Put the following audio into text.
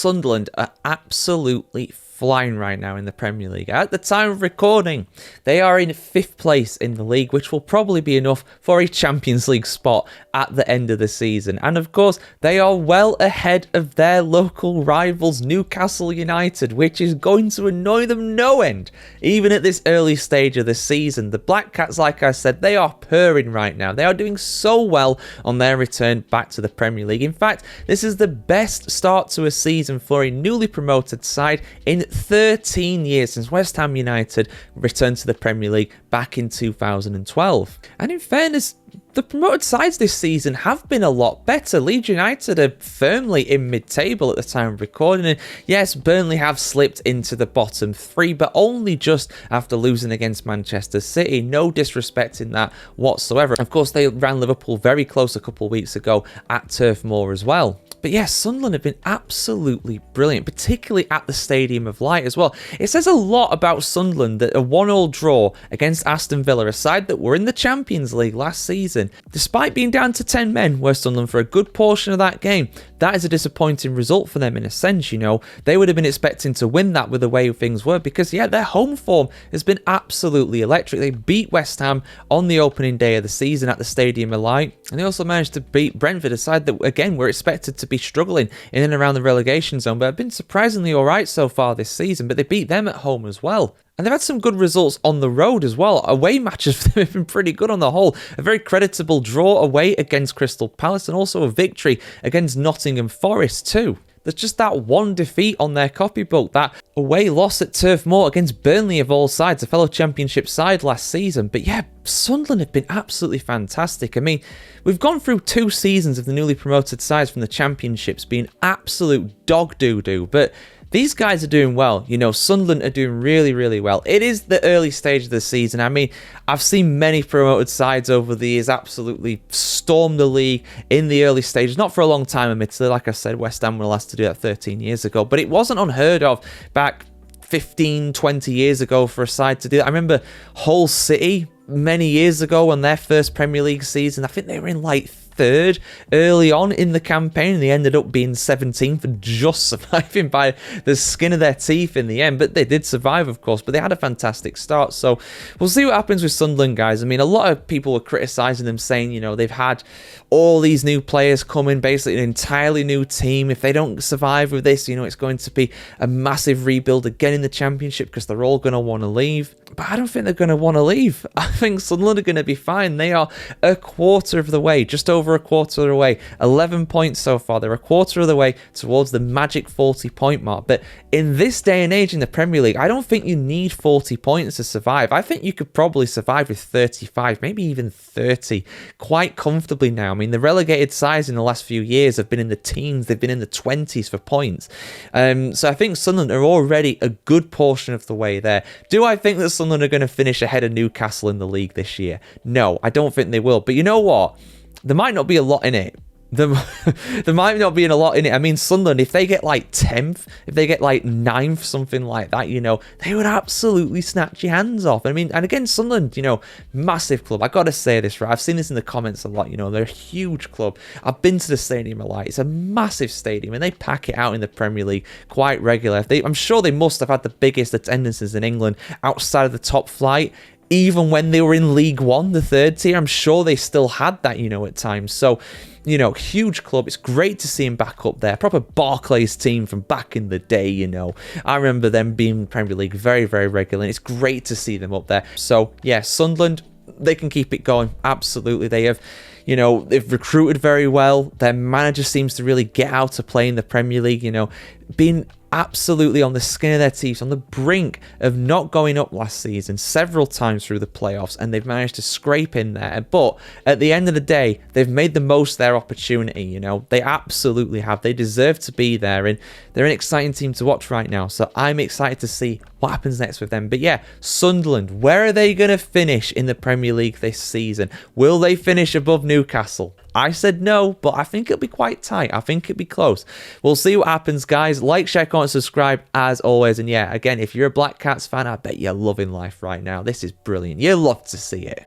Sunderland are absolutely flying right now in the Premier League. At the time of recording, they are in 5th place in the league, which will probably be enough for a Champions League spot at the end of the season. And of course, they are well ahead of their local rivals, Newcastle United, which is going to annoy them no end, even at this early stage of the season. The Black Cats, like I said, they are purring right now. They are doing so well on their return back to the Premier League. In fact, this is the best start to a season for a newly promoted side in 13 years, since West Ham United returned to the Premier League back in 2012. And in fairness, the promoted sides this season have been a lot better. Leeds United are firmly in mid-table at the time of recording. And yes, Burnley have slipped into the bottom 3, but only just after losing against Manchester City. No disrespect in that whatsoever. Of course, they ran Liverpool very close a couple of weeks ago at Turf Moor as well. But yes, Sunderland have been absolutely brilliant, particularly at the Stadium of Light as well. It says a lot about Sunderland that a 1-1 draw against Aston Villa, a side that were in the Champions League last season, despite being down to 10 men, were Sunderland for a good portion of that game. That is a disappointing result for them in a sense, you know. They would have been expecting to win that with the way things were because, yeah, their home form has been absolutely electric. They beat West Ham on the opening day of the season at the Stadium of Light, and they also managed to beat Brentford, a side that, again, were expected to be struggling in and around the relegation zone, but have been surprisingly alright so far this season. But they beat them at home as well. And they've had some good results on the road as well. Away matches have been pretty good on the whole. A very creditable draw away against Crystal Palace and also a victory against Nottingham Forest too. There's just that one defeat on their copybook, that away loss at Turf Moor against Burnley of all sides, a fellow Championship side last season. But yeah, Sunderland have been absolutely fantastic. I mean, we've gone through 2 seasons of the newly promoted sides from the Championships being absolute dog doo-doo, but these guys are doing well. You know, Sunderland are doing really, really well. It is the early stage of the season. I mean, I've seen many promoted sides over the years absolutely storm the league in the early stages. Not for a long time, admittedly. Like I said, West Ham were last to do that 13 years ago. But it wasn't unheard of back 15, 20 years ago for a side to do that. I remember Hull City many years ago on their first Premier League season. I think they were in like 3rd early on in the campaign, and they ended up being 17th and just surviving by the skin of their teeth in the end. But they did survive, of course, but they had a fantastic start. So we'll see what happens with Sunderland, guys. I mean, a lot of people were criticising them, saying, you know, they've had all these new players come in, basically an entirely new team. If they don't survive with this, you know, it's going to be a massive rebuild again in the Championship because they're all going to want to leave. But I don't think they're going to want to leave. I think Sunderland are going to be fine. They are a quarter of the way, just over a quarter of the way. 11 points so far. They're a quarter of the way towards the magic 40-point mark. But in this day and age in the Premier League, I don't think you need 40 points to survive. I think you could probably survive with 35, maybe even 30, quite comfortably now. I mean, the relegated sides in the last few years have been in the teens. They've been in the 20s for points. So I think Sunderland are already a good portion of the way there. Do I think that Sunderland are going to finish ahead of Newcastle in the league this year? No, I don't think they will. But you know what? There might not be a lot in it. There might not be a lot in it. I mean, Sunderland, if they get like 10th, if they get like 9th, something like that, you know, they would absolutely snatch your hands off. I mean, and again, Sunderland, you know, massive club. I got to say this, right? I've seen this in the comments a lot, you know, they're a huge club. I've been to the Stadium of Light. It's a massive stadium and they pack it out in the Premier League quite regularly. I'm sure they must have had the biggest attendances in England outside of the top flight. Even when they were in League One, the 3rd tier, I'm sure they still had that, you know, at times. So, you know, huge club. It's great to see him back up there. Proper Barclays team from back in the day, you know. I remember them being in Premier League very, very regularly. It's great to see them up there. So, yeah, Sunderland, they can keep it going. Absolutely. They have, you know, they've recruited very well. Their manager seems to really get out to play in the Premier League, you know, being absolutely on the skin of their teeth, on the brink of not going up last season several times through the playoffs, and they've managed to scrape in there. But at the end of the day, they've made the most of their opportunity, you know. They absolutely have. They deserve to be there, and they're an exciting team to watch right now. So I'm excited to see what happens next with them. But yeah, Sunderland, where are they going to finish in the Premier League this season? Will they finish above Newcastle? I said no, but I think it'll be quite tight. I think it'll be close. We'll see what happens, guys. Like, share, comment, subscribe as always. And yeah, again, if you're a Black Cats fan, I bet you're loving life right now. This is brilliant. You'll love to see it.